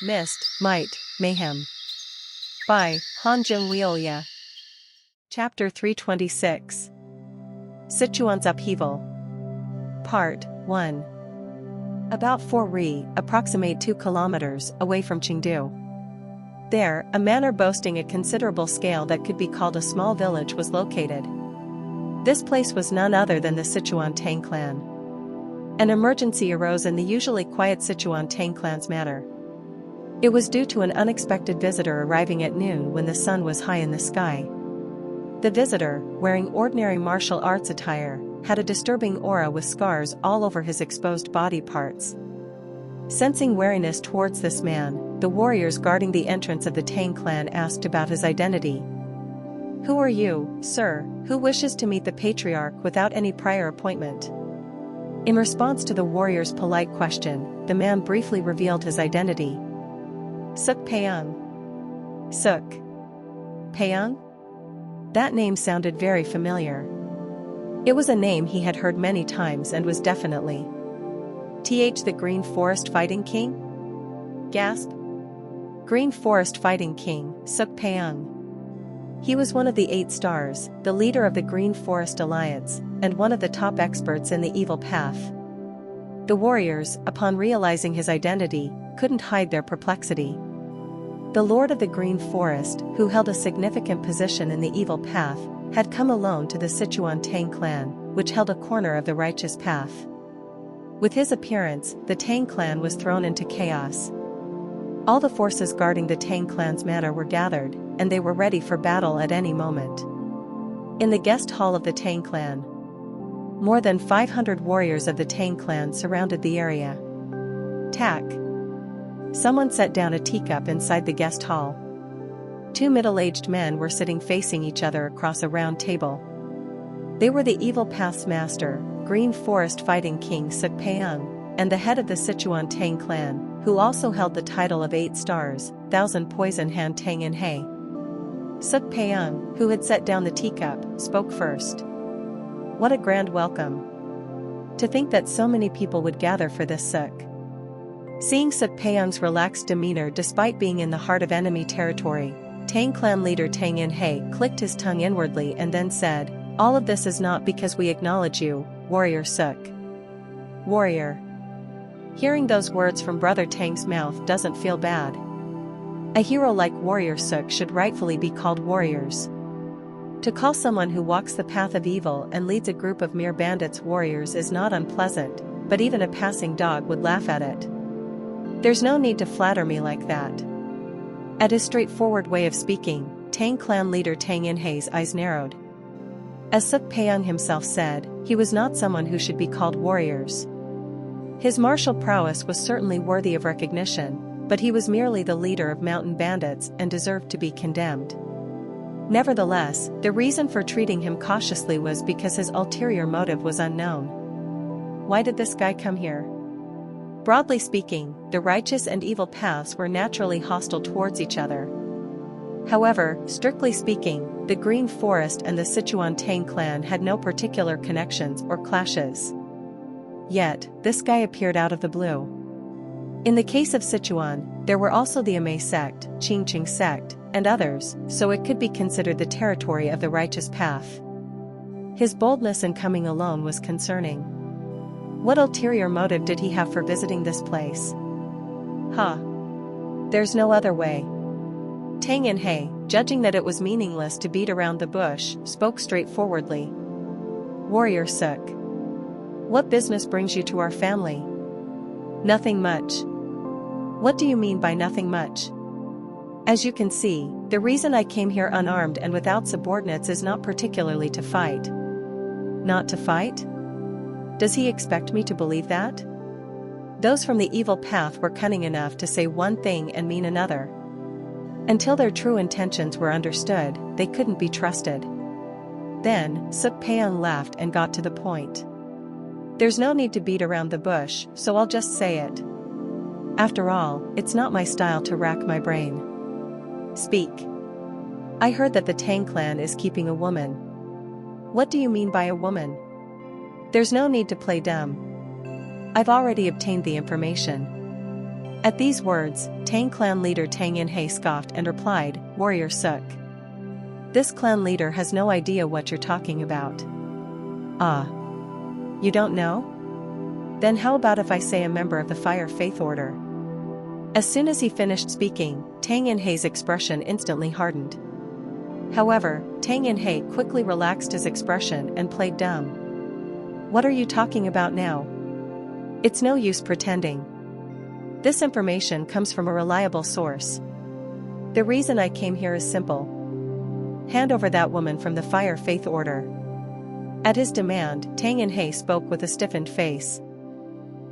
Myst, Might, Mayhem. By Han Jung-Leolya. Chapter 326. Sichuan's Upheaval. Part 1. About 4 ri, approximate 2 kilometers, away from Chengdu. There, a manor boasting a considerable scale that could be called a small village was located. This place was none other than the Sichuan Tang clan. An emergency arose in the usually quiet Sichuan Tang clan's manor. It was due to an unexpected visitor arriving at noon when the sun was high in the sky. The visitor, wearing ordinary martial arts attire, had a disturbing aura with scars all over his exposed body parts. Sensing wariness towards this man, the warriors guarding the entrance of the Tang clan asked about his identity. "Who are you, sir, who wishes to meet the patriarch without any prior appointment?" In response to the warrior's polite question, the man briefly revealed his identity. Suk Peung. Suk Peung? That name sounded very familiar. It was a name he had heard many times and was definitely the Green Forest Fighting King? Gasp. Green Forest Fighting King, Suk Peung. He was one of the 8 stars, the leader of the Green Forest Alliance, and one of the top experts in the evil path. The warriors, upon realizing his identity, couldn't hide their perplexity. The Lord of the Green Forest, who held a significant position in the evil path, had come alone to the Sichuan Tang clan, which held a corner of the righteous path. With his appearance, the Tang clan was thrown into chaos. All the forces guarding the Tang clan's manor were gathered, and they were ready for battle at any moment. In the guest hall of the Tang clan, more than 500 warriors of the Tang clan surrounded the area. Tack. Someone set down a teacup inside the guest hall. 2 middle-aged men were sitting facing each other across a round table. They were the evil path's master, Green Forest Fighting King Suk Peung, and the head of the Sichuan Tang clan, who also held the title of 8 stars, Thousand Poison Hand Tang In He. Suk Peung, who had set down the teacup, spoke first. "What a grand welcome. To think that so many people would gather for this Suk." Seeing Suk Peung's relaxed demeanor despite being in the heart of enemy territory, Tang clan leader Tang In He clicked his tongue inwardly and then said, "All of this is not because we acknowledge you, warrior Suk." Warrior. Hearing those words from Brother Tang's mouth doesn't feel bad. A hero like warrior Suk should rightfully be called warriors. To call someone who walks the path of evil and leads a group of mere bandits warriors is not unpleasant, but even a passing dog would laugh at it. There's no need to flatter me like that. At his straightforward way of speaking, Tang clan leader Tang In He's eyes narrowed. As Suk Peung himself said, he was not someone who should be called warriors. His martial prowess was certainly worthy of recognition, but he was merely the leader of mountain bandits and deserved to be condemned. Nevertheless, the reason for treating him cautiously was because his ulterior motive was unknown. Why did this guy come here? Broadly speaking, the righteous and evil paths were naturally hostile towards each other. However, strictly speaking, the Green Forest and the Sichuan Tang clan had no particular connections or clashes. Yet, this guy appeared out of the blue. In the case of Sichuan, there were also the Amei sect, Qingqing sect, and others, so it could be considered the territory of the righteous path. His boldness in coming alone was concerning. What ulterior motive did he have for visiting this place? There's no other way. Tang In He, judging that it was meaningless to beat around the bush, spoke straightforwardly. "Warrior Suk. What business brings you to our family?" "Nothing much." "What do you mean by nothing much?" "As you can see, the reason I came here unarmed and without subordinates is not particularly to fight." "Not to fight?" Does he expect me to believe that? Those from the evil path were cunning enough to say one thing and mean another. Until their true intentions were understood, they couldn't be trusted. Then, Suk Peung laughed and got to the point. "There's no need to beat around the bush, so I'll just say it. After all, it's not my style to rack my brain." "Speak." "I heard that the Tang clan is keeping a woman." "What do you mean by a woman?" "There's no need to play dumb. I've already obtained the information. At these words, Tang clan leader Tang Inhe scoffed and replied, "Warrior Suk. This clan leader has no idea what you're talking about." "Ah. You don't know? Then how about if I say a member of the Fire Faith Order?" As soon as he finished speaking, Tang Inhe's expression instantly hardened. However, Tang Inhe quickly relaxed his expression and played dumb. "What are you talking about now? It's no use pretending. This information comes from a reliable source. The reason I came here is simple. Hand over that woman from the Fire Faith Order." At his demand, Tang Inhe spoke with a stiffened face.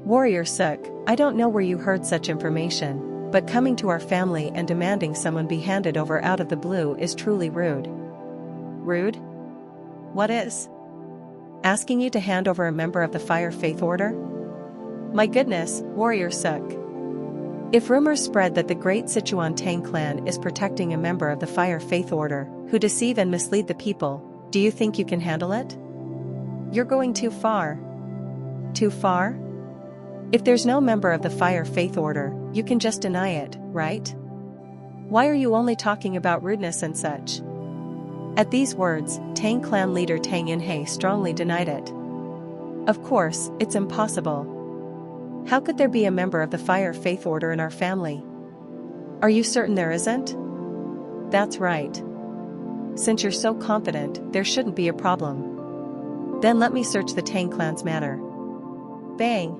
"Warrior Suk, I don't know where you heard such information, but coming to our family and demanding someone be handed over out of the blue is truly rude." "Rude? What is? Asking you to hand over a member of the Fire Faith Order? My goodness, Warrior Suk. If rumors spread that the great Sichuan Tang clan is protecting a member of the Fire Faith Order, who deceive and mislead the people, do you think you can handle it? You're going too far." "Too far? If there's no member of the Fire Faith Order, you can just deny it, right? Why are you only talking about rudeness and such?" At these words, Tang clan leader Tang Inhe strongly denied it. "Of course, it's impossible. How could there be a member of the Fire Faith Order in our family? Are you certain there isn't?" "That's right. Since you're so confident, there shouldn't be a problem. Then let me search the Tang clan's matter." Bang!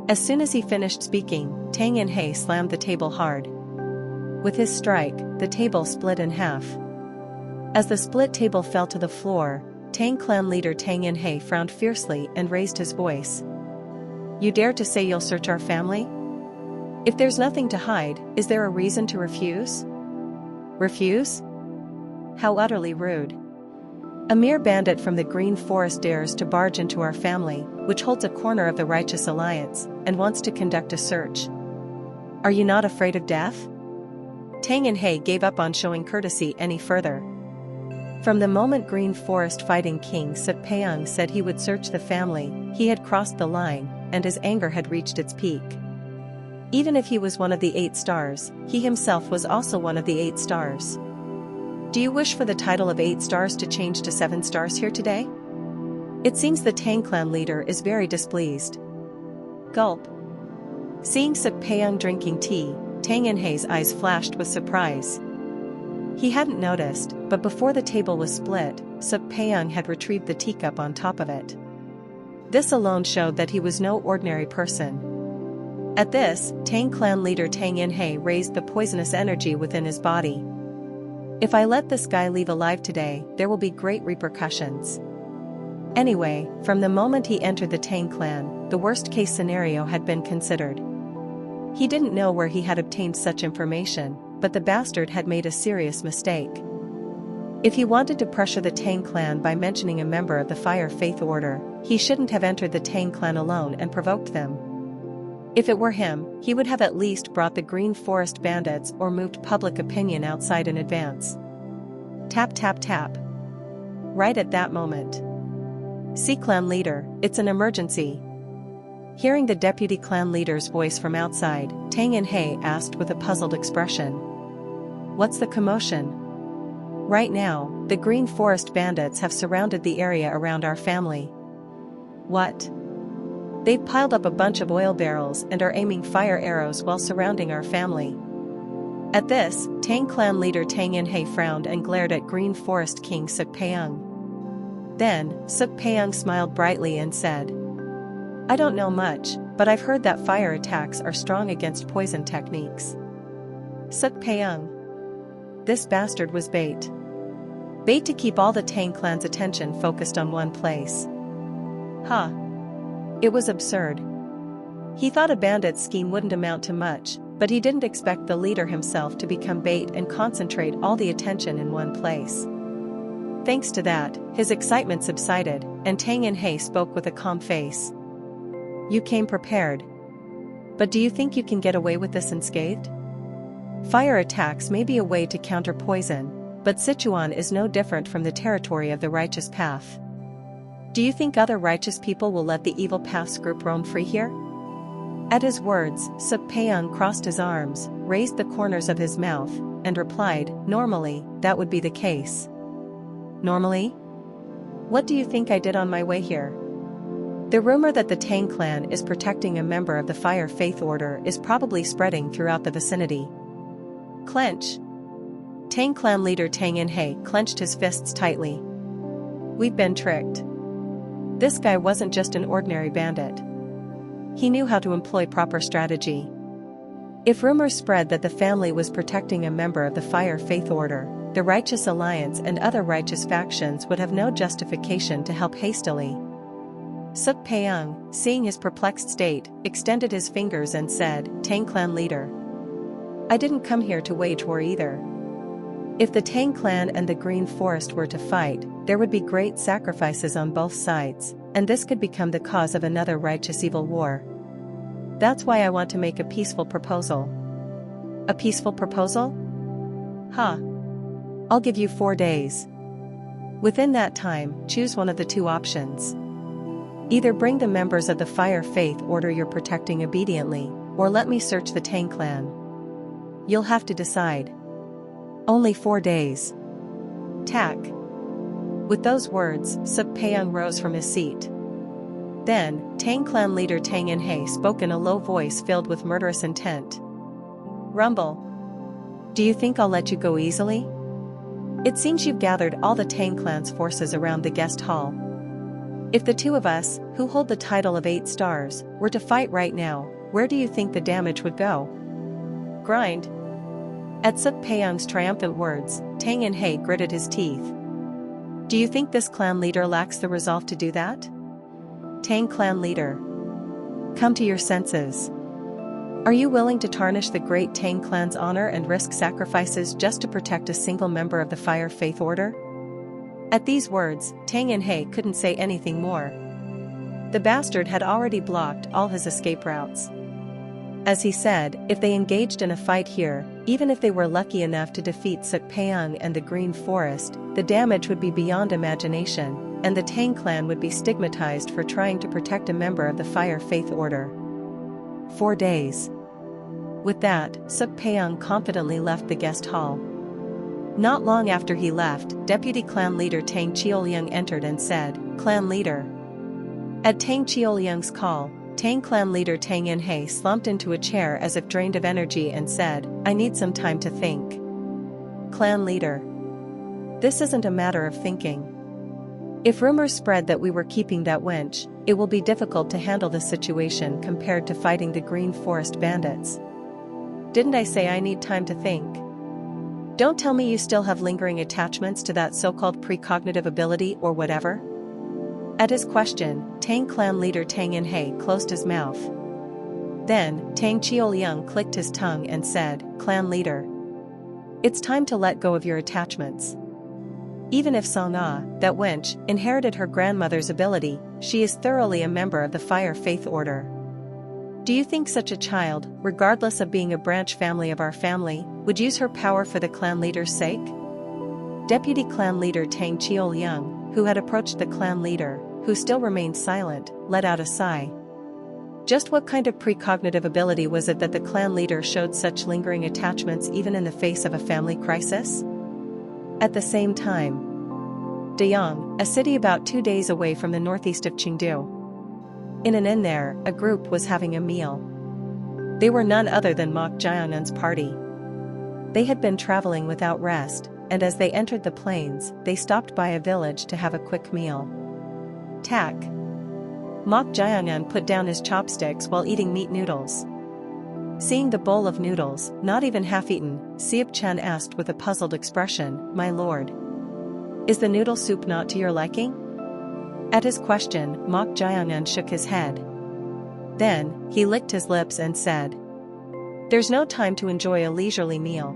As soon as he finished speaking, Tang Inhe slammed the table hard. With his strike, the table split in half. As the split table fell to the floor, Tang clan leader Tang Inhe frowned fiercely and raised his voice. "You dare to say you'll search our family? If there's nothing to hide, is there a reason to refuse?" "Refuse? How utterly rude. A mere bandit from the Green Forest dares to barge into our family, which holds a corner of the Righteous Alliance, and wants to conduct a search. Are you not afraid of death?" Tang Inhe gave up on showing courtesy any further. From the moment Green Forest fighting King Suk Peung said he would search the family, he had crossed the line, and his anger had reached its peak. Even if he was one of the 8 stars, he himself was also one of the 8 stars. Do you wish for the title of 8 stars to change to 7 stars here today? It seems the Tang clan leader is very displeased. Gulp. Seeing Suk Peung drinking tea, Tang Inhe's eyes flashed with surprise. He hadn't noticed, but before the table was split, Suk Peung had retrieved the teacup on top of it. This alone showed that he was no ordinary person. At this, Tang clan leader Tang Inhe raised the poisonous energy within his body. "If I let this guy leave alive today, there will be great repercussions." Anyway, from the moment he entered the Tang clan, the worst-case scenario had been considered. He didn't know where he had obtained such information, but the bastard had made a serious mistake. If he wanted to pressure the Tang clan by mentioning a member of the Fire Faith Order, he shouldn't have entered the Tang clan alone and provoked them. If it were him, he would have at least brought the Green Forest bandits or moved public opinion outside in advance. Tap tap tap. Right at that moment. "See clan leader, it's an emergency." Hearing the deputy clan leader's voice from outside, Tang Inhe asked with a puzzled expression. "What's the commotion?" "Right now, the Green Forest bandits have surrounded the area around our family." "What? They've piled up a bunch of oil barrels and are aiming fire arrows while surrounding our family." At this, Tang clan leader Tang Inhe frowned and glared at Green Forest King Suk Peung. Then, Suk Peung smiled brightly and said, "I don't know much, but I've heard that fire attacks are strong against poison techniques." Suk Peung. This bastard was bait. Bait to keep all the Tang clan's attention focused on one place. Huh. It was absurd. He thought a bandit's scheme wouldn't amount to much, but he didn't expect the leader himself to become bait and concentrate all the attention in one place. Thanks to that, his excitement subsided, and Tang Inhe spoke with a calm face. "You came prepared. But do you think you can get away with this unscathed? Fire attacks may be a way to counter poison, but Sichuan is no different from the territory of the righteous path. Do you think other righteous people will let the evil path's group roam free here?" At his words, Suk Peung crossed his arms, raised the corners of his mouth, and replied, "Normally, that would be the case." Normally? What do you think I did on my way here? The rumor that the Tang clan is protecting a member of the Fire Faith Order is probably spreading throughout the vicinity. Clench. Tang clan leader Tang In-hei clenched his fists tightly. We've been tricked. This guy wasn't just an ordinary bandit. He knew how to employ proper strategy. If rumors spread that the family was protecting a member of the Fire Faith Order, the Righteous Alliance and other righteous factions would have no justification to help hastily. Suk Peung, seeing his perplexed state, extended his fingers and said, "Tang clan leader. I didn't come here to wage war either. If the Tang clan and the Green Forest were to fight, there would be great sacrifices on both sides, and this could become the cause of another righteous evil war. That's why I want to make a peaceful proposal." A peaceful proposal? Huh. I'll give you 4 days. Within that time, choose one of the two options. Either bring the members of the Fire Faith Order you're protecting obediently, or let me search the Tang clan. You'll have to decide. Only 4 days. Tack. With those words, Suk Peung rose from his seat. Then, Tang clan leader Tang In-hei spoke in a low voice filled with murderous intent. Rumble. Do you think I'll let you go easily? It seems you've gathered all the Tang clan's forces around the guest hall. If the two of us, who hold the title of 8 stars, were to fight right now, where do you think the damage would go? Grind. At Suk Peung's triumphant words, Tang In-hei gritted his teeth. Do you think this clan leader lacks the resolve to do that? Tang clan leader. Come to your senses. Are you willing to tarnish the great Tang clan's honor and risk sacrifices just to protect a single member of the Fire Faith Order? At these words, Tang In-hei couldn't say anything more. The bastard had already blocked all his escape routes. As he said, if they engaged in a fight here, even if they were lucky enough to defeat Suk Peung and the Green Forest, the damage would be beyond imagination, and the Tang clan would be stigmatized for trying to protect a member of the Fire Faith Order. 4 days. With that, Suk Peung confidently left the guest hall. Not long after he left, Deputy Clan Leader Tang Cheolyung entered and said, "Clan Leader." At Tang Cheolyung's call, Tang Clan Leader Tang In-hei slumped into a chair as if drained of energy and said, "I need some time to think." Clan Leader. This isn't a matter of thinking. If rumors spread that we were keeping that wench, it will be difficult to handle the situation compared to fighting the Green Forest bandits. Didn't I say I need time to think? Don't tell me you still have lingering attachments to that so-called precognitive ability or whatever? At his question, Tang Clan Leader Tang In-hei closed his mouth. Then, Tang Cheolyung clicked his tongue and said, "Clan Leader. It's time to let go of your attachments. Even if Song-ah, that wench, inherited her grandmother's ability, she is thoroughly a member of the Fire Faith Order. Do you think such a child, regardless of being a branch family of our family, would use her power for the clan leader's sake?" Deputy Clan Leader Tang Cheolyung, who had approached the clan leader, who still remained silent, let out a sigh. Just what kind of precognitive ability was it that the clan leader showed such lingering attachments even in the face of a family crisis? At the same time, Deyang, a city about 2 days away from the northeast of Chengdu. In an inn there, a group was having a meal. They were none other than Mok Jiangnan's party. They had been traveling without rest, and as they entered the plains, they stopped by a village to have a quick meal. Tack. Mok Jiangnan put down his chopsticks while eating meat noodles. Seeing the bowl of noodles, not even half-eaten, Siep Chen asked with a puzzled expression, "My lord, is the noodle soup not to your liking?" At his question, Mok Jiangnan shook his head. Then, he licked his lips and said, "There's no time to enjoy a leisurely meal.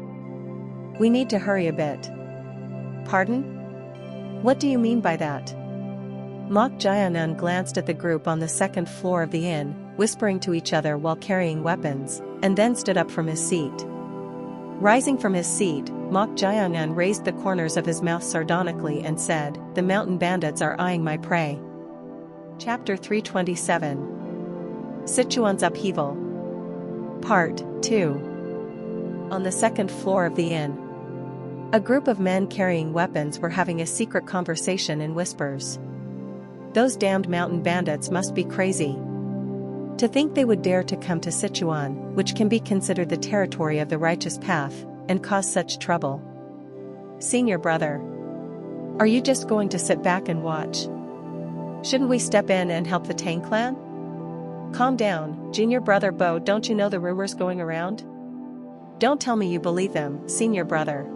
We need to hurry a bit." "Pardon? What do you mean by that?" Mok Jiangnan glanced at the group on the second floor of the inn, whispering to each other while carrying weapons, and then stood up from his seat. Rising from his seat, Mok Jiangnan raised the corners of his mouth sardonically and said, "The mountain bandits are eyeing my prey." Chapter 327. Sichuan's Upheaval. Part 2. On the second floor of the inn, a group of men carrying weapons were having a secret conversation in whispers. Those damned mountain bandits must be crazy. To think they would dare to come to Sichuan, which can be considered the territory of the righteous path, and cause such trouble. Senior brother. Are you just going to sit back and watch? Shouldn't we step in and help the Tang clan? Calm down, junior brother Bo, don't you know the rumors going around? Don't tell me you believe them, senior brother.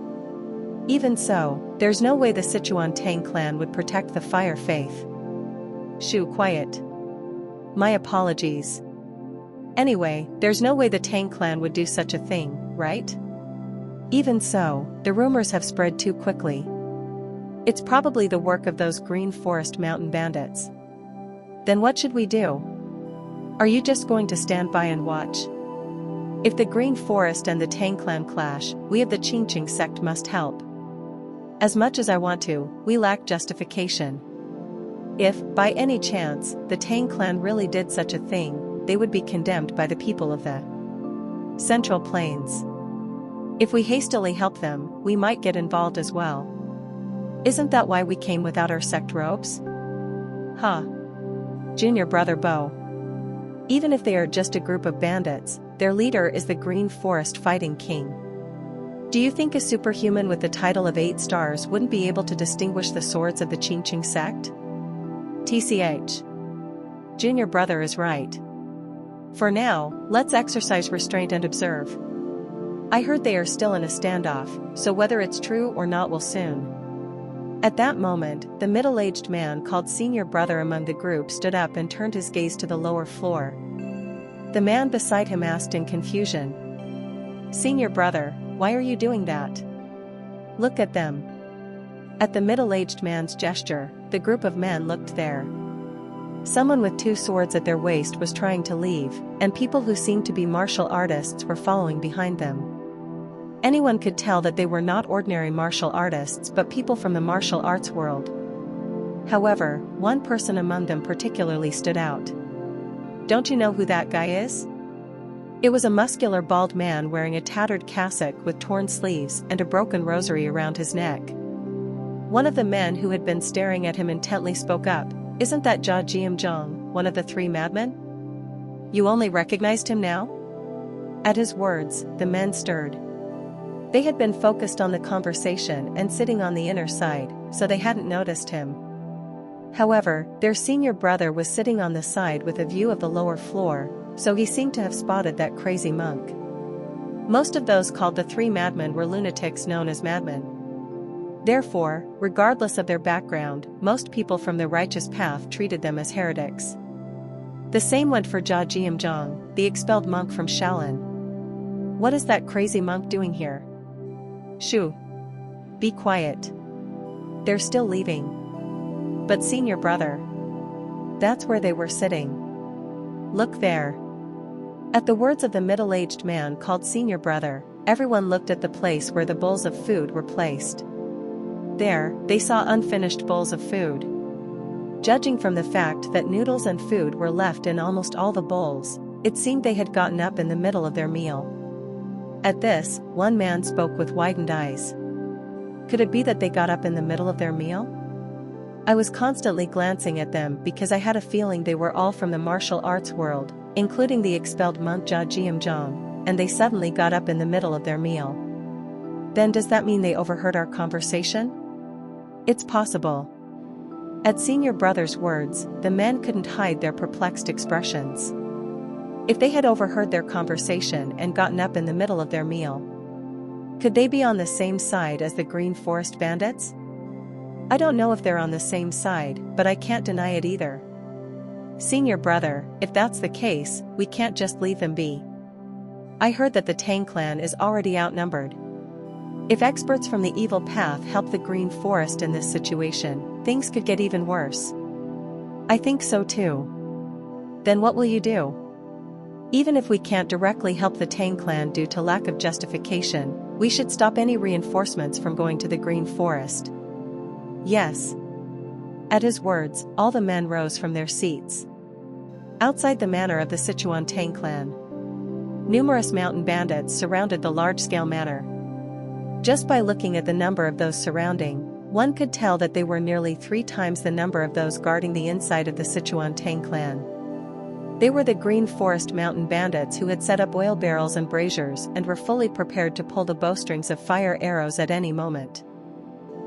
Even so, there's no way the Sichuan Tang clan would protect the fire faith. Shoo, quiet. My apologies. Anyway, there's no way the Tang clan would do such a thing, right? Even so, the rumors have spread too quickly. It's probably the work of those Green Forest mountain bandits. Then what should we do? Are you just going to stand by and watch? If the Green Forest and the Tang clan clash, we of the Qingqing sect must help. As much as I want to, we lack justification. If, by any chance, the Tang clan really did such a thing, they would be condemned by the people of the Central Plains. If we hastily help them, we might get involved as well. Isn't that why we came without our sect robes? Huh. Junior brother Bo. Even if they are just a group of bandits, their leader is the Green Forest Fighting King. Do you think a superhuman with the title of 8 stars wouldn't be able to distinguish the swords of the Qingqing sect? TCH. Junior brother is right. For now, let's exercise restraint and observe. I heard they are still in a standoff, so whether it's true or not will soon. At that moment, the middle-aged man called senior brother among the group stood up and turned his gaze to the lower floor. The man beside him asked in confusion, "Senior brother, why are you doing that? Look at them." At the middle-aged man's gesture, the group of men looked there. Someone with 2 swords at their waist was trying to leave, and people who seemed to be martial artists were following behind them. Anyone could tell that they were not ordinary martial artists but people from the martial arts world. However, one person among them particularly stood out. Don't you know who that guy is? It was a muscular bald man wearing a tattered cassock with torn sleeves and a broken rosary around his neck. One of the men who had been staring at him intently spoke up, "Isn't that Jia Jiamzhong, one of the 3 madmen? You only recognized him now?" At his words, the men stirred. They had been focused on the conversation and sitting on the inner side, so they hadn't noticed him. However, their senior brother was sitting on the side with a view of the lower floor, so he seemed to have spotted that crazy monk. Most of those called the 3 madmen were lunatics known as madmen. Therefore, regardless of their background, most people from the righteous path treated them as heretics. The same went for Jia Jiamzhong, the expelled monk from Shaolin. What is that crazy monk doing here? Shoo. Be quiet. They're still leaving. But senior brother. That's where they were sitting. Look there. At the words of the middle-aged man called senior brother, everyone looked at the place where the bowls of food were placed. There, they saw unfinished bowls of food. Judging from the fact that noodles and food were left in almost all the bowls, it seemed they had gotten up in the middle of their meal. At this, one man spoke with widened eyes. Could it be that they got up in the middle of their meal? I was constantly glancing at them because I had a feeling they were all from the martial arts world, including the expelled monk Jia Jiamzhong, and they suddenly got up in the middle of their meal. Then does that mean they overheard our conversation? It's possible. At senior brother's words, the men couldn't hide their perplexed expressions. If they had overheard their conversation and gotten up in the middle of their meal, could they be on the same side as the Green Forest bandits? I don't know if they're on the same side, but I can't deny it either. Senior brother, if that's the case, we can't just leave them be. I heard that the Tang clan is already outnumbered. If experts from the evil path help the Green Forest in this situation, things could get even worse. I think so too. Then what will you do? Even if we can't directly help the Tang clan due to lack of justification, we should stop any reinforcements from going to the Green Forest. Yes. At his words, all the men rose from their seats. Outside the manor of the Sichuan Tang clan. Numerous mountain bandits surrounded the large-scale manor. Just by looking at the number of those surrounding, one could tell that they were nearly 3 times the number of those guarding the inside of the Sichuan Tang clan. They were the Green Forest mountain bandits who had set up oil barrels and braziers and were fully prepared to pull the bowstrings of fire arrows at any moment.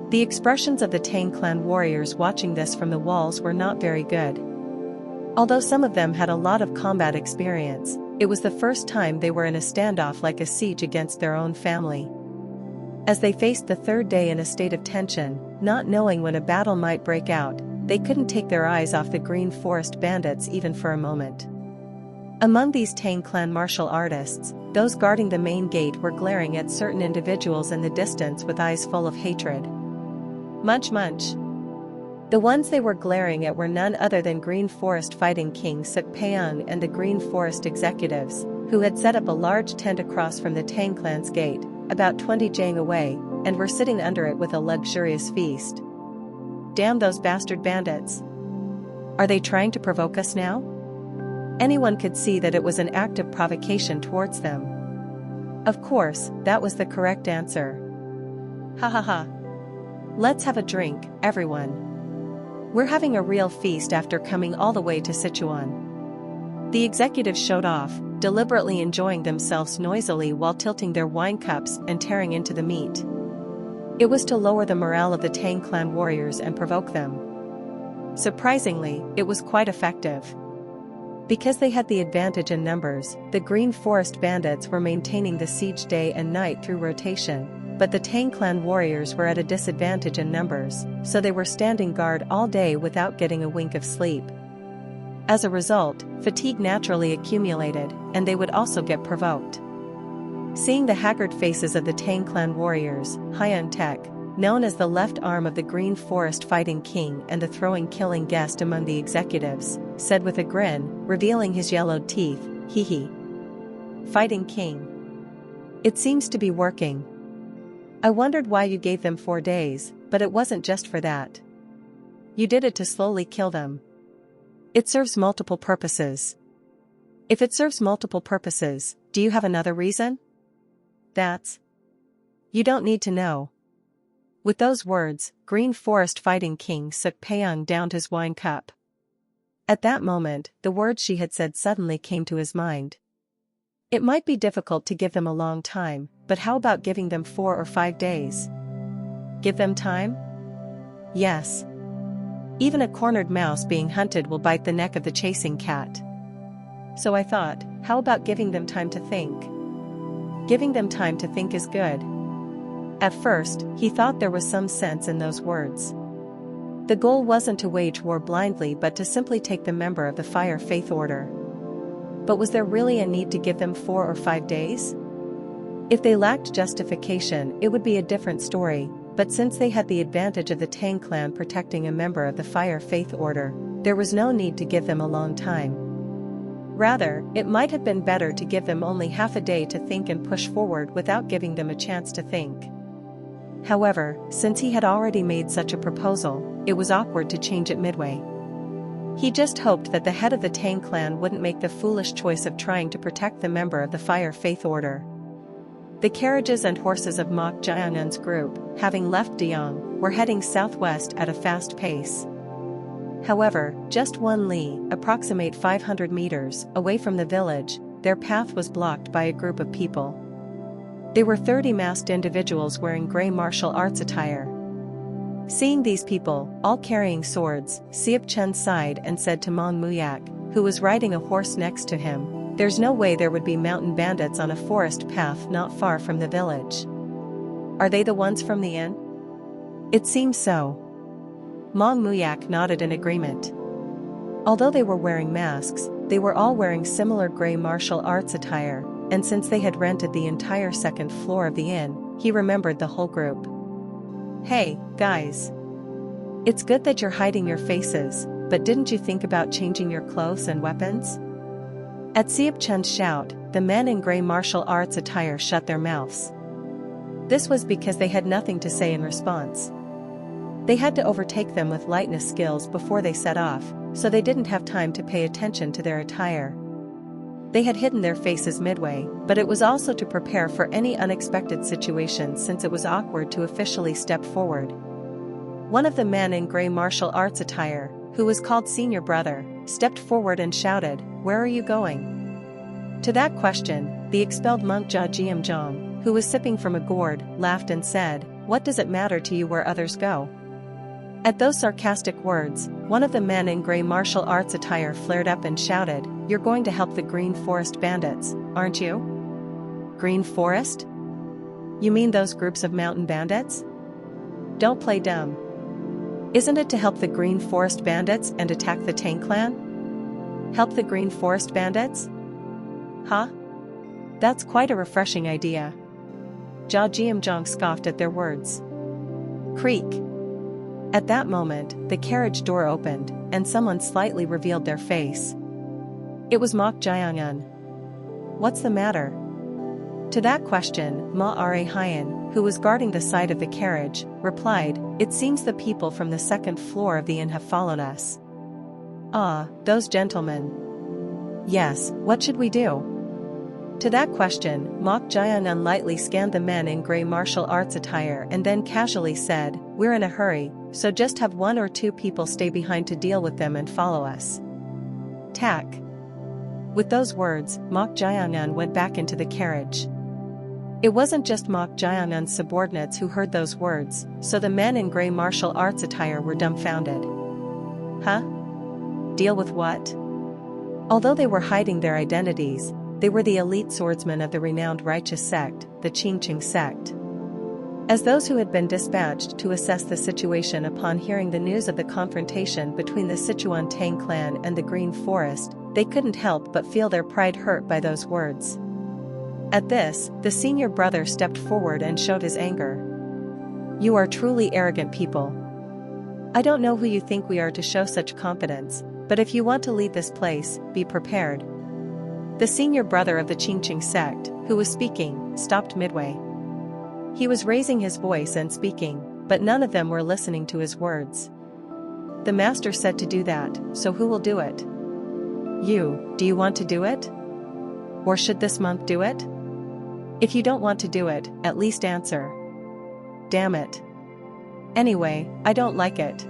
The expressions of the Tang clan warriors watching this from the walls were not very good. Although some of them had a lot of combat experience, it was the first time they were in a standoff like a siege against their own family. As they faced the 3rd day in a state of tension, not knowing when a battle might break out, they couldn't take their eyes off the Green Forest bandits even for a moment. Among these Tang clan martial artists, those guarding the main gate were glaring at certain individuals in the distance with eyes full of hatred. Munch munch. The ones they were glaring at were none other than Green Forest fighting king Sukpeung and the Green Forest executives, who had set up a large tent across from the Tang clan's gate, about 20 jang away, and were sitting under it with a luxurious feast. Damn those bastard bandits. Are they trying to provoke us now? Anyone could see that it was an act of provocation towards them. Of course, that was the correct answer. Ha ha ha. Let's have a drink, everyone. We're having a real feast after coming all the way to Sichuan. The executives showed off, deliberately enjoying themselves noisily while tilting their wine cups and tearing into the meat. It was to lower the morale of the Tang clan warriors and provoke them. Surprisingly, it was quite effective. Because they had the advantage in numbers, the Green Forest bandits were maintaining the siege day and night through rotation, but the Tang clan warriors were at a disadvantage in numbers, so they were standing guard all day without getting a wink of sleep. As a result, fatigue naturally accumulated, and they would also get provoked. Seeing the haggard faces of the Tang clan warriors, Hyun Tek, known as the left arm of the Green Forest fighting king and the throwing killing guest among the executives, said with a grin, revealing his yellowed teeth, "Hee hee. Fighting king. It seems to be working. I wondered why you gave them 4 days, but it wasn't just for that. You did it to slowly kill them. It serves multiple purposes." If it serves multiple purposes, do you have another reason? That's. You don't need to know. With those words, Green Forest fighting king Sukpeung downed his wine cup. At that moment, the words she had said suddenly came to his mind. It might be difficult to give them a long time, but how about giving them 4 or 5 days? Give them time? Yes. Even a cornered mouse being hunted will bite the neck of the chasing cat. So I thought, how about giving them time to think? Giving them time to think is good. At first, he thought there was some sense in those words. The goal wasn't to wage war blindly but to simply take the member of the Fire Faith Order. But was there really a need to give them 4 or 5 days? If they lacked justification, it would be a different story, but since they had the advantage of the Tang clan protecting a member of the Fire Faith Order, there was no need to give them a long time. Rather, it might have been better to give them only half a day to think and push forward without giving them a chance to think. However, since he had already made such a proposal, it was awkward to change it midway. He just hoped that the head of the Tang clan wouldn't make the foolish choice of trying to protect the member of the Fire Faith Order. The carriages and horses of Mok Jiangun's group, having left Diong, were heading southwest at a fast pace. However, just 1 li, approximate 500 meters, away from the village, their path was blocked by a group of people. They were 30 masked individuals wearing gray martial arts attire. Seeing these people, all carrying swords, Siep Chen sighed and said to Mong Muyak, who was riding a horse next to him, "There's no way there would be mountain bandits on a forest path not far from the village. Are they the ones from the inn?" "It seems so." Mong Muyak nodded in agreement. Although they were wearing masks, they were all wearing similar gray martial arts attire, and since they had rented the entire second floor of the inn, he remembered the whole group. "Hey, guys. It's good that you're hiding your faces, but didn't you think about changing your clothes and weapons?" At Siep Chen's shout, the men in gray martial arts attire shut their mouths. This was because they had nothing to say in response. They had to overtake them with lightness skills before they set off, so they didn't have time to pay attention to their attire. They had hidden their faces midway, but it was also to prepare for any unexpected situation since it was awkward to officially step forward. One of the men in gray martial arts attire, who was called Senior Brother, stepped forward and shouted, "Where are you going?" To that question, the expelled monk Jia Jiamzhong, who was sipping from a gourd, laughed and said, "What does it matter to you where others go?" At those sarcastic words, one of the men in gray martial arts attire flared up and shouted, "You're going to help the Green Forest bandits, aren't you?" Green Forest? You mean those groups of mountain bandits? Don't play dumb. Isn't it to help the Green Forest bandits and attack the Tang clan? Help the Green Forest bandits? Huh? That's quite a refreshing idea. Jia Jiamzhong scoffed at their words. Creak. At that moment, the carriage door opened, and someone slightly revealed their face. It was Mok Jiang'an. What's the matter? To that question, Ma Ra Hyan, who was guarding the side of the carriage, replied, "It seems the people from the second floor of the inn have followed us." Ah, those gentlemen. Yes, what should we do? To that question, Mok Jiang'an lightly scanned the men in gray martial arts attire and then casually said, "We're in a hurry, so just have one or two people stay behind to deal with them and follow us." Tack. With those words, Mok Jiang'an went back into the carriage. It wasn't just Mok Jiang'an's subordinates who heard those words, so the men in gray martial arts attire were dumbfounded. Huh? Deal with what? Although they were hiding their identities, they were the elite swordsmen of the renowned righteous sect, the Qingqing sect. As those who had been dispatched to assess the situation upon hearing the news of the confrontation between the Sichuan Tang clan and the Green Forest, they couldn't help but feel their pride hurt by those words. At this, the senior brother stepped forward and showed his anger. "You are truly arrogant people. I don't know who you think we are to show such confidence, but if you want to leave this place, be prepared." The senior brother of the Qingqing sect, who was speaking, stopped midway. He was raising his voice and speaking, but none of them were listening to his words. The master said to do that, so who will do it? Do you want to do it? Or should this monk do it? If you don't want to do it, at least answer. Damn it. Anyway, I don't like it.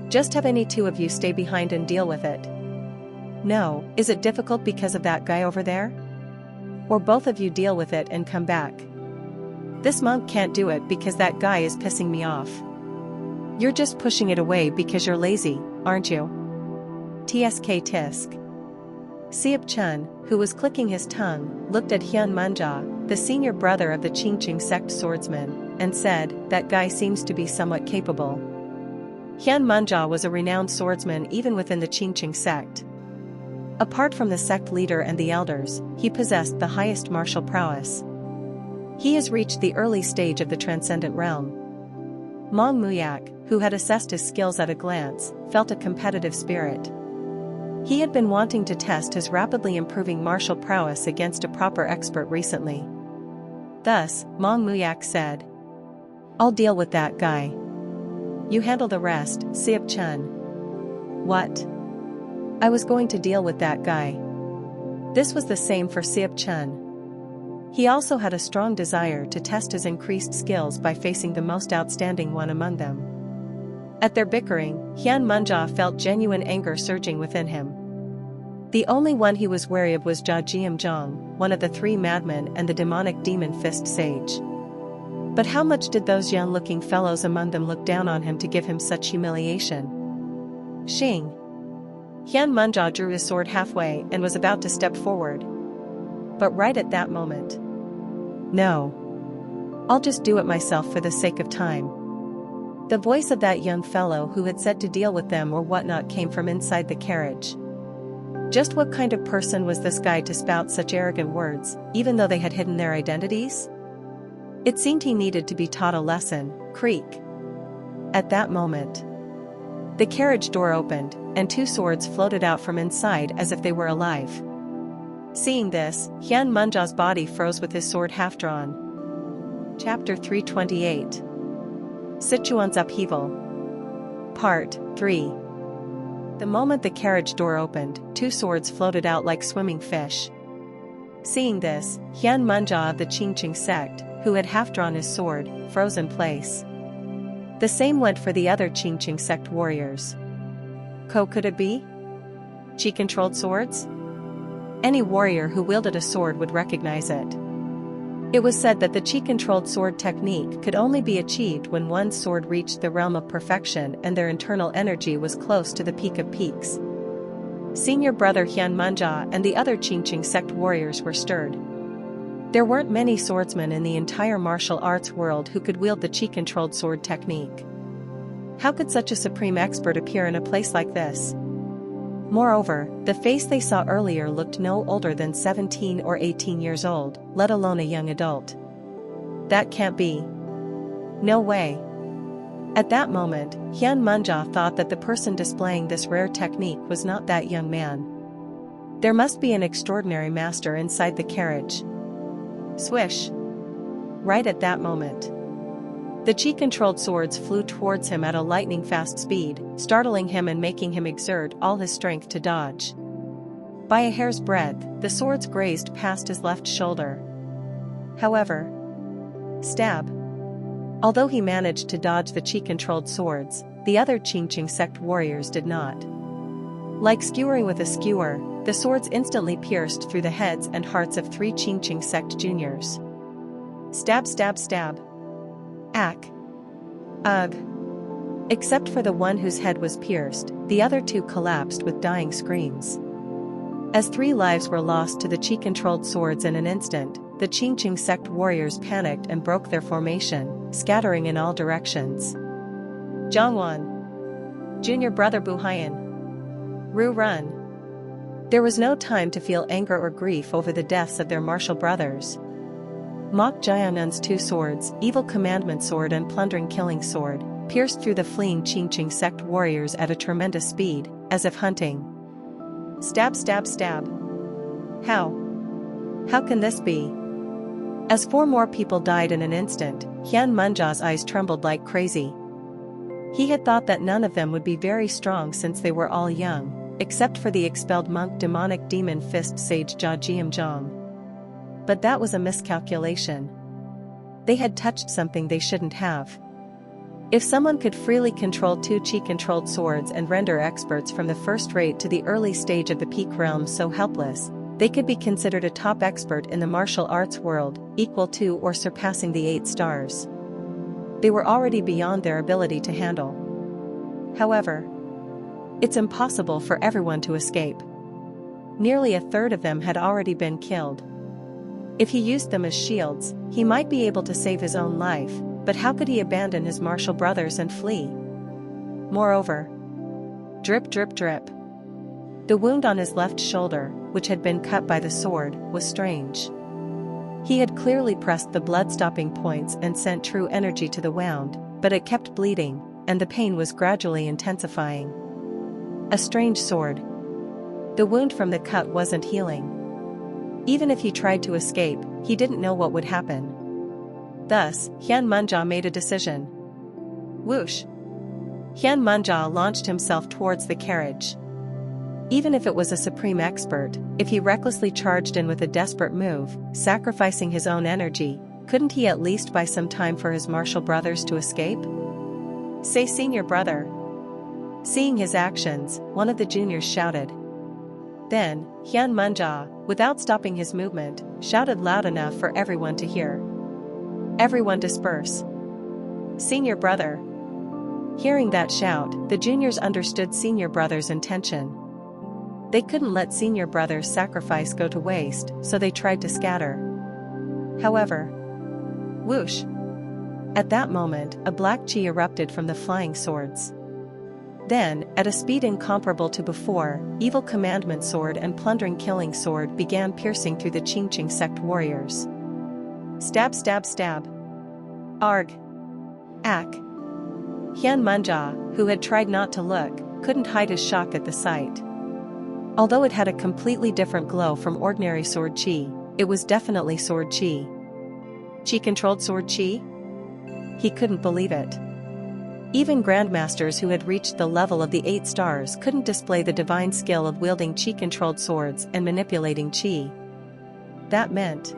Just have any two of you stay behind and deal with it. No, is it difficult because of that guy over there? Or both of you deal with it and come back. This monk can't do it because that guy is pissing me off. You're just pushing it away because you're lazy, aren't you? Tsk tisk. Siep Chun, who was clicking his tongue, looked at Hyun Munja, the senior brother of the Qingqing sect swordsman, and said, "That guy seems to be somewhat capable." Hyun Munja was a renowned swordsman even within the Qingqing sect. Apart from the sect leader and the elders, he possessed the highest martial prowess. He has reached the early stage of the transcendent realm. Mong Muyak, who had assessed his skills at a glance, felt a competitive spirit. He had been wanting to test his rapidly improving martial prowess against a proper expert recently. Thus, Mong Muyak said, "I'll deal with that guy. You handle the rest, Siep Chun." What? I was going to deal with that guy. This was the same for Siep Chun. He also had a strong desire to test his increased skills by facing the most outstanding one among them. At their bickering, Hyun Munja felt genuine anger surging within him. The only one he was wary of was Jia Jiamzhong, one of the three madmen and the demonic demon fist sage. But how much did those young-looking fellows among them look down on him to give him such humiliation? Xing. Hyun Munja drew his sword halfway and was about to step forward. But right at that moment. No. I'll just do it myself for the sake of time. The voice of that young fellow who had said to deal with them or whatnot came from inside the carriage. Just what kind of person was this guy to spout such arrogant words, even though they had hidden their identities? It seemed he needed to be taught a lesson. Creak. At that moment, the carriage door opened, and two swords floated out from inside as if they were alive. Seeing this, Hyun Munja's body froze with his sword half-drawn. Chapter 328. Sichuan's Upheaval. Part 3. The moment the carriage door opened, two swords floated out like swimming fish. Seeing this, Hian Munja of the Qingqing sect, who had half-drawn his sword, froze in place. The same went for the other Qingqing sect warriors. Could it be? Qi-controlled swords? Any warrior who wielded a sword would recognize it. It was said that the Qi-controlled sword technique could only be achieved when one's sword reached the realm of perfection and their internal energy was close to the peak of peaks. Senior brother Hian Munja and the other Qingqing sect warriors were stirred. There weren't many swordsmen in the entire martial arts world who could wield the Qi-controlled sword technique. How could such a supreme expert appear in a place like this? Moreover, the face they saw earlier looked no older than 17 or 18 years old, let alone a young adult. That can't be. No way. At that moment, Hian Munja thought that the person displaying this rare technique was not that young man. There must be an extraordinary master inside the carriage. Swish. Right at that moment, the Qi-controlled swords flew towards him at a lightning-fast speed, startling him and making him exert all his strength to dodge. By a hair's breadth, the swords grazed past his left shoulder. However, stab. Although he managed to dodge the Qi-controlled swords, the other Qingqing sect warriors did not. Like skewering with a skewer, the swords instantly pierced through the heads and hearts of three Qingqing sect juniors. Stab, stab, stab. Ack. Ugh. Except for the one whose head was pierced, the other two collapsed with dying screams. As 3 lives were lost to the Qi-controlled swords in an instant, the Qingqing sect warriors panicked and broke their formation, scattering in all directions. Zhangwan. Junior brother Buhaiyan. Ru run. There was no time to feel anger or grief over the deaths of their martial brothers. Mok Jianun's 2 swords, Evil Commandment Sword and Plundering Killing Sword, pierced through the fleeing Qingqing sect warriors at a tremendous speed, as if hunting. Stab, stab, stab. How? How can this be? As 4 more people died in an instant, Hian Munja's eyes trembled like crazy. He had thought that none of them would be very strong since they were all young, except for the expelled monk demonic demon fist sage Jia Jiamzhong. But that was a miscalculation. They had touched something they shouldn't have. If someone could freely control 2 Qi-controlled swords and render experts from the first rate to the early stage of the peak realm so helpless, they could be considered a top expert in the martial arts world, equal to or surpassing the 8 stars. They were already beyond their ability to handle. However, it's impossible for everyone to escape. Nearly a third of them had already been killed. If he used them as shields, he might be able to save his own life, but how could he abandon his martial brothers and flee? Moreover, drip drip drip. The wound on his left shoulder, which had been cut by the sword, was strange. He had clearly pressed the blood-stopping points and sent true energy to the wound, but it kept bleeding, and the pain was gradually intensifying. A strange sword. The wound from the cut wasn't healing. Even if he tried to escape, he didn't know what would happen. Thus, Hian Munja made a decision. Whoosh! Hian Munja launched himself towards the carriage. Even if it was a supreme expert, if he recklessly charged in with a desperate move, sacrificing his own energy, couldn't he at least buy some time for his martial brothers to escape? Say senior brother. Seeing his actions, one of the juniors shouted. Then, Hian Munja, without stopping his movement, shouted loud enough for everyone to hear. Everyone disperse. Senior brother. Hearing that shout, the juniors understood senior brother's intention. They couldn't let senior brother's sacrifice go to waste, so they tried to scatter. However, whoosh! At that moment, a black chi erupted from the flying swords. Then, at a speed incomparable to before, Evil Commandment Sword and Plundering Killing Sword began piercing through the Qingqing sect warriors. Stab, stab, stab. Arg. Ack. Hian Munja, who had tried not to look, couldn't hide his shock at the sight. Although it had a completely different glow from ordinary sword chi, it was definitely sword chi. Qi-controlled sword chi? He couldn't believe it. Even grandmasters who had reached the level of the 8 stars couldn't display the divine skill of wielding chi-controlled swords and manipulating chi. That meant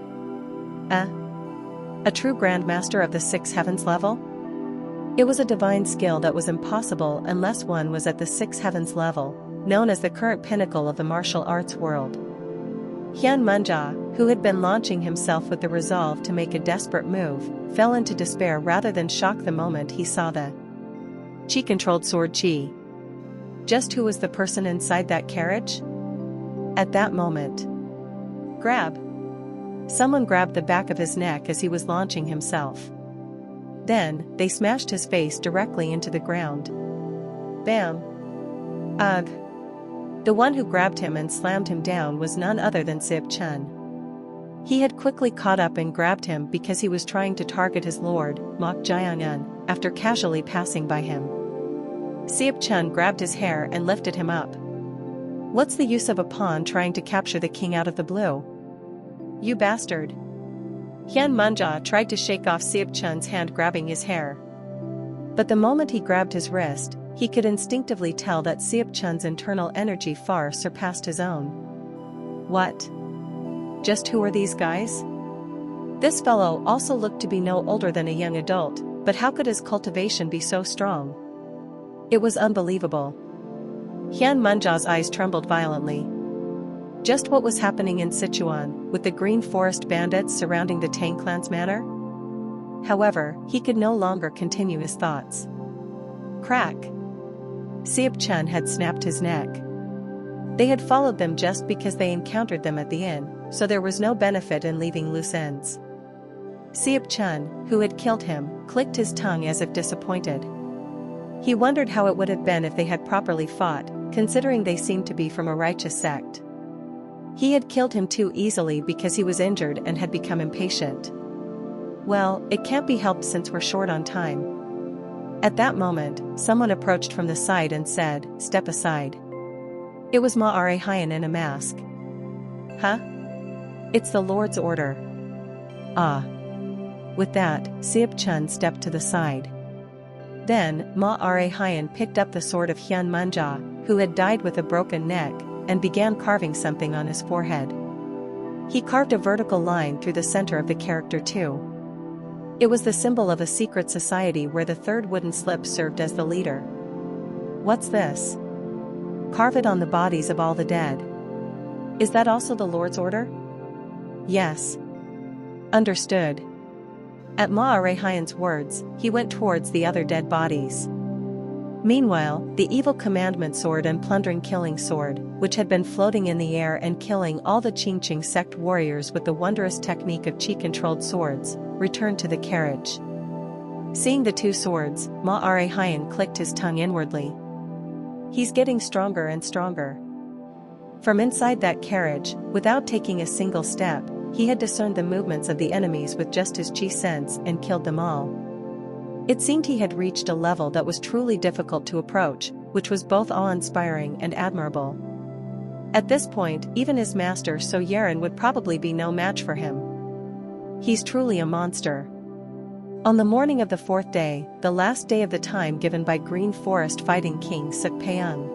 a true grandmaster of the 6 heavens level? It was a divine skill that was impossible unless one was at the 6 heavens level, known as the current pinnacle of the martial arts world. Hyun Munja, who had been launching himself with the resolve to make a desperate move, fell into despair rather than shock the moment he saw the chi-controlled sword chi. Just who was the person inside that carriage? At that moment, someone grabbed the back of his neck as he was launching himself. Then, they smashed his face directly into the ground. Bam! Ugh! The one who grabbed him and slammed him down was none other than Sichuan. He had quickly caught up and grabbed him because he was trying to target his lord, Mok Jiangyun, after casually passing by him. Sichuan grabbed his hair and lifted him up. What's the use of a pawn trying to capture the king out of the blue? You bastard! Hyun Munja tried to shake off Sichuan's hand grabbing his hair. But the moment he grabbed his wrist, he could instinctively tell that Sichuan's internal energy far surpassed his own. What? Just who are these guys? This fellow also looked to be no older than a young adult, but how could his cultivation be so strong? It was unbelievable. Hyun Munja's eyes trembled violently. Just what was happening in Sichuan, with the Green Forest bandits surrounding the Tang clan's manor? However, he could no longer continue his thoughts. Crack! Sichuan had snapped his neck. They had followed them just because they encountered them at the inn, so there was no benefit in leaving loose ends. Sichuan, who had killed him, clicked his tongue as if disappointed. He wondered how it would have been if they had properly fought, considering they seemed to be from a righteous sect. He had killed him too easily because he was injured and had become impatient. Well, it can't be helped since we're short on time. At that moment, someone approached from the side and said, "Step aside." It was Ma-Are Hyan in a mask. Huh? It's the Lord's order. Ah. With that, Sichuan stepped to the side. Then, Ma-Are Hyan picked up the sword of Hyun Munja, who had died with a broken neck, and began carving something on his forehead. He carved a vertical line through the center of the character too. It was the symbol of a secret society where the third wooden slip served as the leader. What's this? Carve it on the bodies of all the dead. Is that also the Lord's order? Yes. Understood. At Ma-Are Hyan's words, he went towards the other dead bodies. Meanwhile, the evil commandment sword and plundering killing sword, which had been floating in the air and killing all the Qingqing sect warriors with the wondrous technique of chi-controlled swords, returned to the carriage. Seeing the two swords, Ma-Are Hyan clicked his tongue inwardly. He's getting stronger and stronger. From inside that carriage, without taking a single step, he had discerned the movements of the enemies with just his chi sense and killed them all. It seemed he had reached a level that was truly difficult to approach, which was both awe-inspiring and admirable. At this point, even his master So Yeren would probably be no match for him. He's truly a monster. On the morning of the 4th day, the last day of the time given by Green Forest fighting King Sukpeung.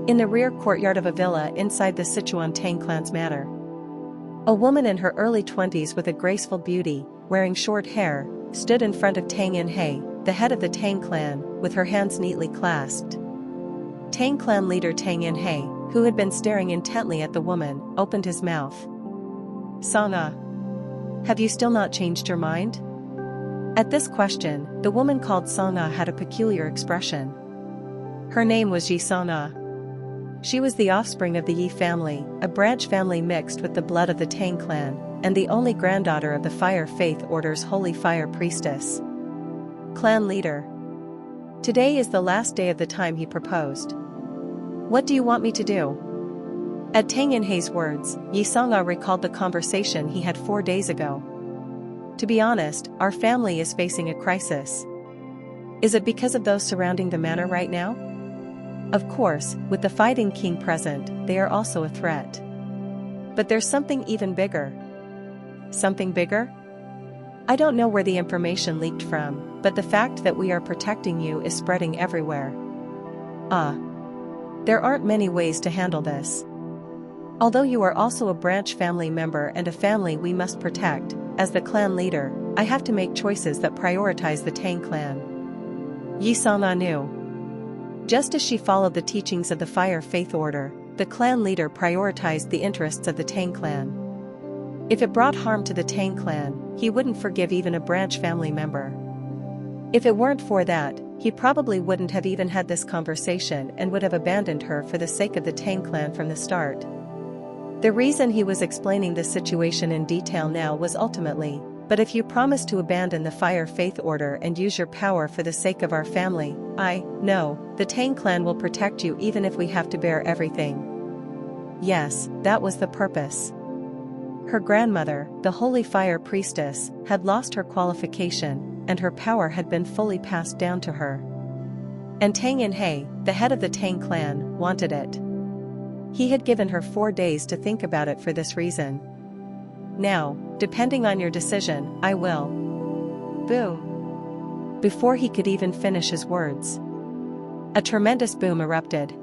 In the rear courtyard of a villa inside the Sichuan Tang clan's manor. A woman in her early 20s with a graceful beauty, wearing short hair, stood in front of Tang In-hei, the head of the Tang clan, with her hands neatly clasped. Tang clan leader Tang In-hei, who had been staring intently at the woman, opened his mouth. "Song-ah. Have you still not changed your mind?" At this question, the woman called Song-ah had a peculiar expression. Her name was Yi Song-ah. She was the offspring of the Yi family, a branch family mixed with the blood of the Tang clan, and the only granddaughter of the Fire Faith Order's Holy Fire Priestess. Clan leader. Today is the last day of the time he proposed. What do you want me to do? At Tang In-hei's words, Yi Song-ah recalled the conversation he had 4 days ago. To be honest, our family is facing a crisis. Is it because of those surrounding the manor right now? Of course, with the fighting king present, they are also a threat. But there's something even bigger. Something bigger? I don't know where the information leaked from, but the fact that we are protecting you is spreading everywhere. There aren't many ways to handle this. Although you are also a branch family member and a family we must protect, as the clan leader, I have to make choices that prioritize the Tang clan. Yi Sama knew. Just as she followed the teachings of the Fire Faith Order, the clan leader prioritized the interests of the Tang clan. If it brought harm to the Tang clan, he wouldn't forgive even a branch family member. If it weren't for that, he probably wouldn't have even had this conversation and would have abandoned her for the sake of the Tang clan from the start. The reason he was explaining the situation in detail now was ultimately, but if you promise to abandon the Fire Faith Order and use your power for the sake of our family, the Tang clan will protect you even if we have to bear everything. Yes, that was the purpose. Her grandmother, the Holy Fire Priestess, had lost her qualification, and her power had been fully passed down to her. And Tang Inhei, the head of the Tang clan, wanted it. He had given her 4 days to think about it for this reason. Now, depending on your decision, I will. Boom. Before he could even finish his words, a tremendous boom erupted.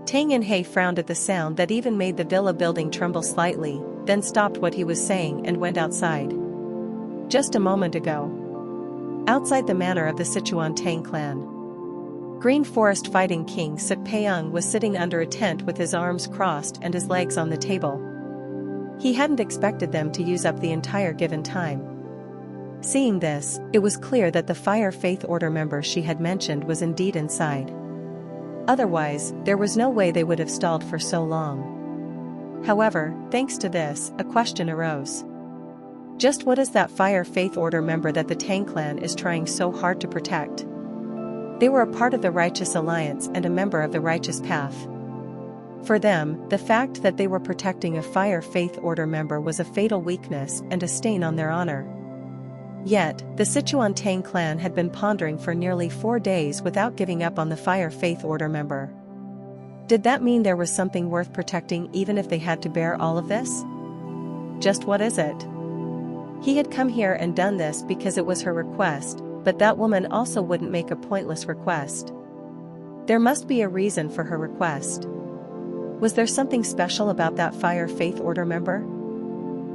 Tang Inhei frowned at the sound that even made the villa building tremble slightly, then stopped what he was saying and went outside. Just a moment ago, outside the manor of the Sichuan Tang clan, Green Forest Fighting King Suk Peung was sitting under a tent with his arms crossed and his legs on the table. He hadn't expected them to use up the entire given time. Seeing this, it was clear that the Fire Faith Order member she had mentioned was indeed inside. Otherwise, there was no way they would have stalled for so long. However, thanks to this, a question arose. Just what is that Fire Faith Order member that the Tang clan is trying so hard to protect? They were a part of the Righteous Alliance and a member of the Righteous Path. For them, the fact that they were protecting a Fire Faith Order member was a fatal weakness and a stain on their honor. Yet, the Sichuan Tang clan had been pondering for nearly 4 days without giving up on the Fire Faith Order member. Did that mean there was something worth protecting even if they had to bear all of this? Just what is it? He had come here and done this because it was her request, but that woman also wouldn't make a pointless request. There must be a reason for her request. Was there something special about that Fire Faith Order member?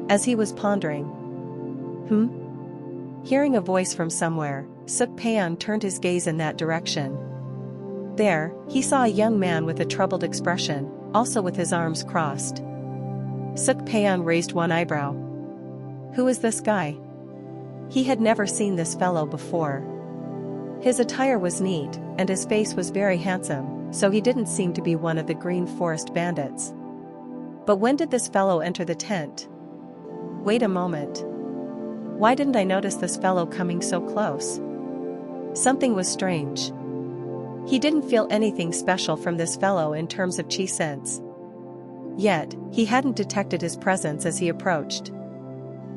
As he was pondering, hearing a voice from somewhere, Suk Peung turned his gaze in that direction. There, he saw a young man with a troubled expression, also with his arms crossed. Suk Peung raised one eyebrow. Who is this guy? He had never seen this fellow before. His attire was neat, and his face was very handsome, so he didn't seem to be one of the Green Forest bandits. But when did this fellow enter the tent? Wait a moment. Why didn't I notice this fellow coming so close? Something was strange. He didn't feel anything special from this fellow in terms of chi sense. Yet, he hadn't detected his presence as he approached.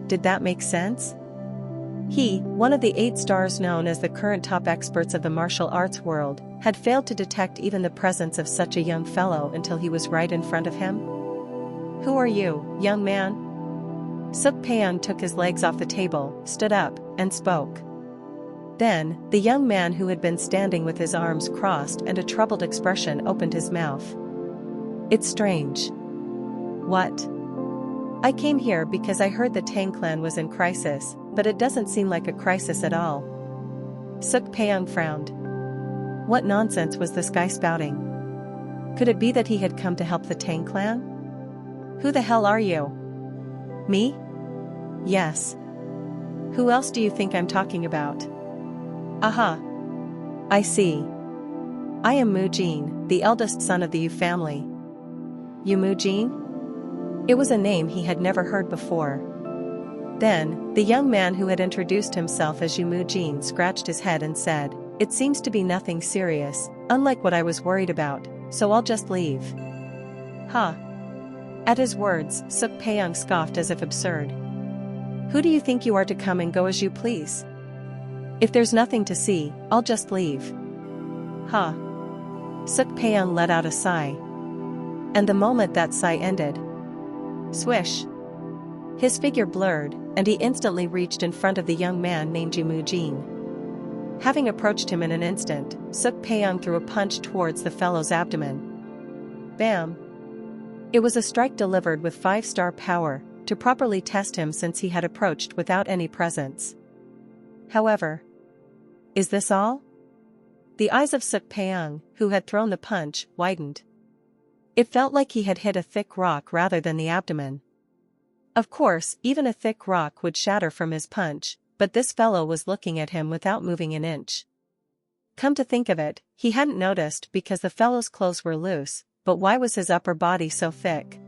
Did that make sense? He, one of the 8 stars known as the current top experts of the martial arts world, had failed to detect even the presence of such a young fellow until he was right in front of him. Who are you, young man? Suk Peung took his legs off the table, stood up, and spoke. Then, the young man who had been standing with his arms crossed and a troubled expression opened his mouth. It's strange. What? I came here because I heard the Tang clan was in crisis, but it doesn't seem like a crisis at all. Suk Peung frowned. What nonsense was this guy spouting? Could it be that he had come to help the Tang clan? Who the hell are you? Me? Yes. Who else do you think I'm talking about? Aha. I see. I am Mu Jin, the eldest son of the Yu family. You Mu Jin? It was a name he had never heard before. Then, the young man who had introduced himself as Yu Mu Jin scratched his head and said, It seems to be nothing serious, unlike what I was worried about, so I'll just leave. Huh. At his words, Suk Peung scoffed as if absurd. Who do you think you are to come and go as you please? If there's nothing to see, I'll just leave. Huh. Suk Peung let out a sigh. And the moment that sigh ended, swish. His figure blurred, and he instantly reached in front of the young man named Yimu Jin. Having approached him in an instant, Suk Peiyang threw a punch towards the fellow's abdomen. Bam! It was a strike delivered with 5-star power, to properly test him since he had approached without any presence. However, is this all? The eyes of Suk Peiyang, who had thrown the punch, widened. It felt like he had hit a thick rock rather than the abdomen. Of course, even a thick rock would shatter from his punch, but this fellow was looking at him without moving an inch. Come to think of it, he hadn't noticed because the fellow's clothes were loose, but why was his upper body so thick?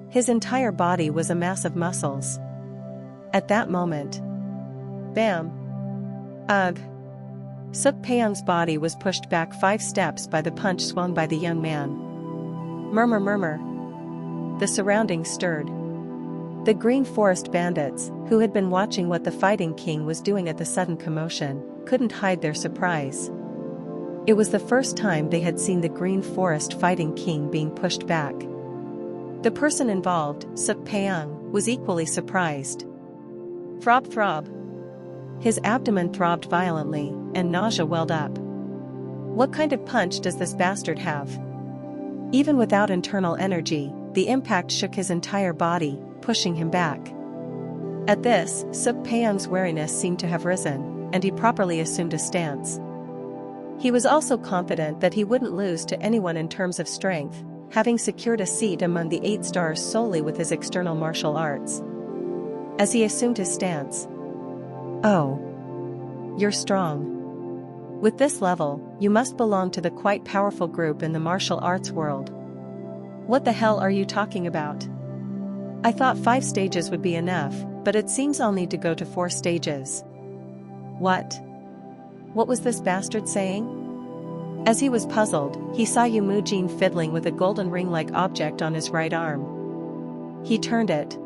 His entire body was a mass of muscles. At that moment, bam! Ugh! Suk Peiyang's body was pushed back 5 steps by the punch swung by the young man. Murmur murmur. The surroundings stirred. The Green Forest bandits, who had been watching what the fighting king was doing at the sudden commotion, couldn't hide their surprise. It was the first time they had seen the Green Forest fighting king being pushed back. The person involved, Suk Peiyang, was equally surprised. Throb throb. His abdomen throbbed violently, and nausea welled up. What kind of punch does this bastard have? Even without internal energy, the impact shook his entire body, pushing him back. At this, Suk Peiyang's wariness seemed to have risen, and he properly assumed a stance. He was also confident that he wouldn't lose to anyone in terms of strength, having secured a seat among the 8 stars solely with his external martial arts. As he assumed his stance, "Oh, you're strong. With this level, you must belong to the quite powerful group in the martial arts world. What the hell are you talking about? I thought 5 stages would be enough, but it seems I'll need to go to 4 stages. What? What was this bastard saying?" As he was puzzled, he saw Yimu Jin fiddling with a golden ring-like object on his right arm. He turned it.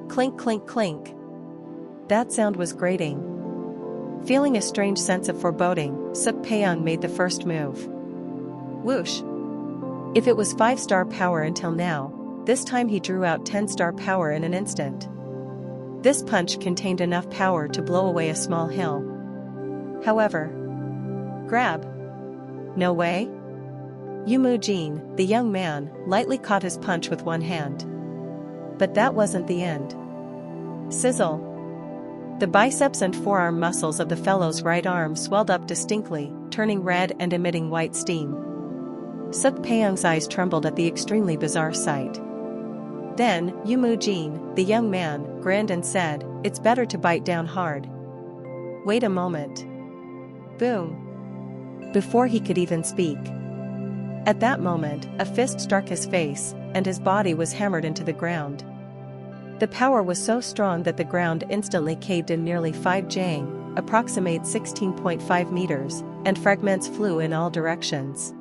Clink clink clink. That sound was grating. Feeling a strange sense of foreboding, Suk Peiyang made the first move. Whoosh! If it was 5-star power until now, this time he drew out 10-star power in an instant. This punch contained enough power to blow away a small hill. However, grab. No way? Yimu Jin, the young man, lightly caught his punch with one hand. But that wasn't the end. Sizzle. The biceps and forearm muscles of the fellow's right arm swelled up distinctly, turning red and emitting white steam. Suk Peiyang's eyes trembled at the extremely bizarre sight. Then, Yimu Jin, the young man, grinned and said, "It's better to bite down hard." Wait a moment. Boom. Before he could even speak. At that moment, a fist struck his face, and his body was hammered into the ground. The power was so strong that the ground instantly caved in. Nearly 5 jang, approximate 16.5 meters, and fragments flew in all directions.